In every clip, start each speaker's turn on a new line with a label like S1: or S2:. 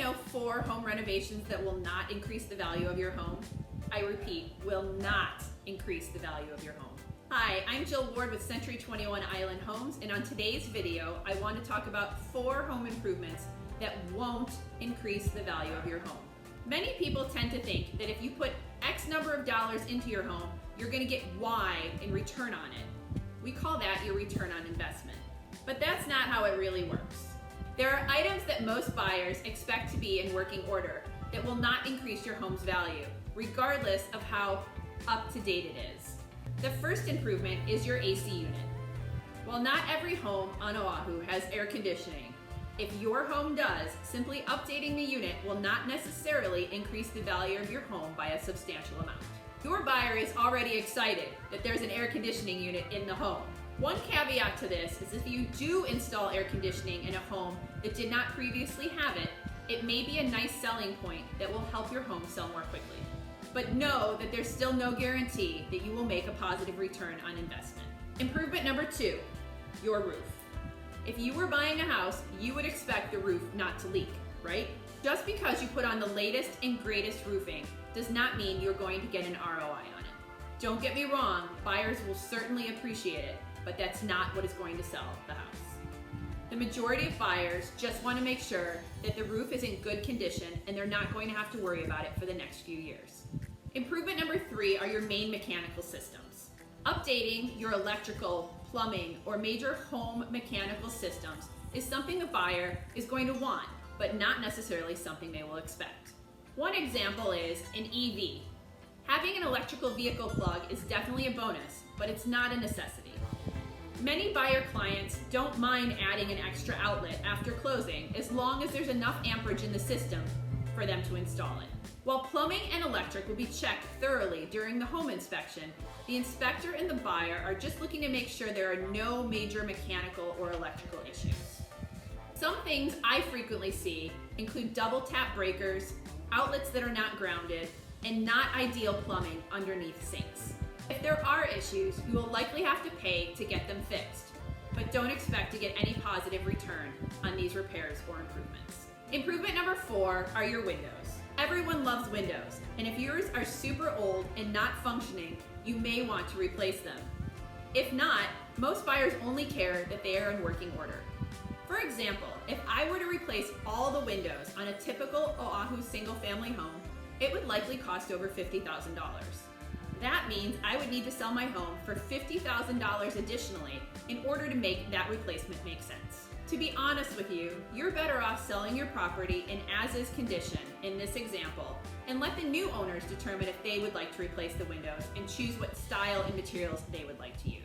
S1: know 4 home renovations that will not increase the value of your home? I repeat, will not increase the value of your home. Hi, I'm Jill Ward with Century 21 Island Homes, and on today's video, I want to talk about 4 home improvements that won't increase the value of your home. Many people tend to think that if you put X number of dollars into your home, you're going to get Y in return on it. We call that your return on investment. But that's not how it really works. There are items that most buyers expect to be in working order that will not increase your home's value, regardless of how up to date it is. The first improvement is your AC unit. While not every home on Oahu has air conditioning, if your home does, simply updating the unit will not necessarily increase the value of your home by a substantial amount. Your buyer is already excited that there's an air conditioning unit in the home. One caveat to this is if you do install air conditioning in a home that did not previously have it, it may be a nice selling point that will help your home sell more quickly. But know that there's still no guarantee that you will make a positive return on investment. Improvement number 2, your roof. If you were buying a house, you would expect the roof not to leak, right? Just because you put on the latest and greatest roofing does not mean you're going to get an ROI on it. Don't get me wrong, buyers will certainly appreciate it, but that's not what is going to sell the house. The majority of buyers just want to make sure that the roof is in good condition and they're not going to have to worry about it for the next few years. Improvement number 3 are your main mechanical systems. Updating your electrical, plumbing, or major home mechanical systems is something the buyer is going to want, but not necessarily something they will expect. One example is an EV. Having an electrical vehicle plug is definitely a bonus, but it's not a necessity. Many buyer clients don't mind adding an extra outlet after closing as long as there's enough amperage in the system for them to install it. While plumbing and electric will be checked thoroughly during the home inspection, the inspector and the buyer are just looking to make sure there are no major mechanical or electrical issues. Some things I frequently see include double tap breakers, outlets that are not grounded, and not ideal plumbing underneath sinks. If there are issues, you will likely have to pay to get them fixed, but don't expect to get any positive return on these repairs or improvements. Improvement number 4 are your windows. Everyone loves windows, and if yours are super old and not functioning, you may want to replace them. If not, most buyers only care that they are in working order. For example, if I were to replace all the windows on a typical Oahu single-family home, it would likely cost over $50,000. That means I would need to sell my home for $50,000 additionally in order to make that replacement make sense. To be honest with you, you're better off selling your property in as-is condition in this example and let the new owners determine if they would like to replace the windows and choose what style and materials they would like to use.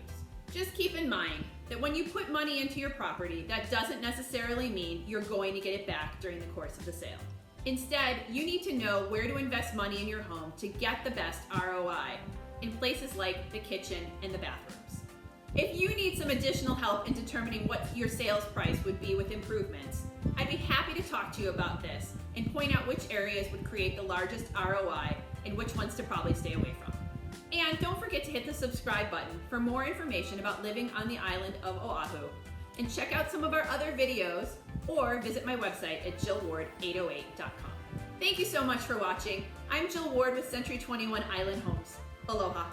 S1: Just keep in mind that when you put money into your property, that doesn't necessarily mean you're going to get it back during the course of the sale. Instead, you need to know where to invest money in your home to get the best ROI in places like the kitchen and the bathrooms. If you need some additional help in determining what your sales price would be with improvements, I'd be happy to talk to you about this and point out which areas would create the largest ROI and which ones to probably stay away from. And don't forget to hit the subscribe button for more information about living on the island of Oahu, and check out some of our other videos or visit my website at jillward808.com. Thank you so much for watching. I'm Jill Ward with Century 21 Island Homes. Aloha.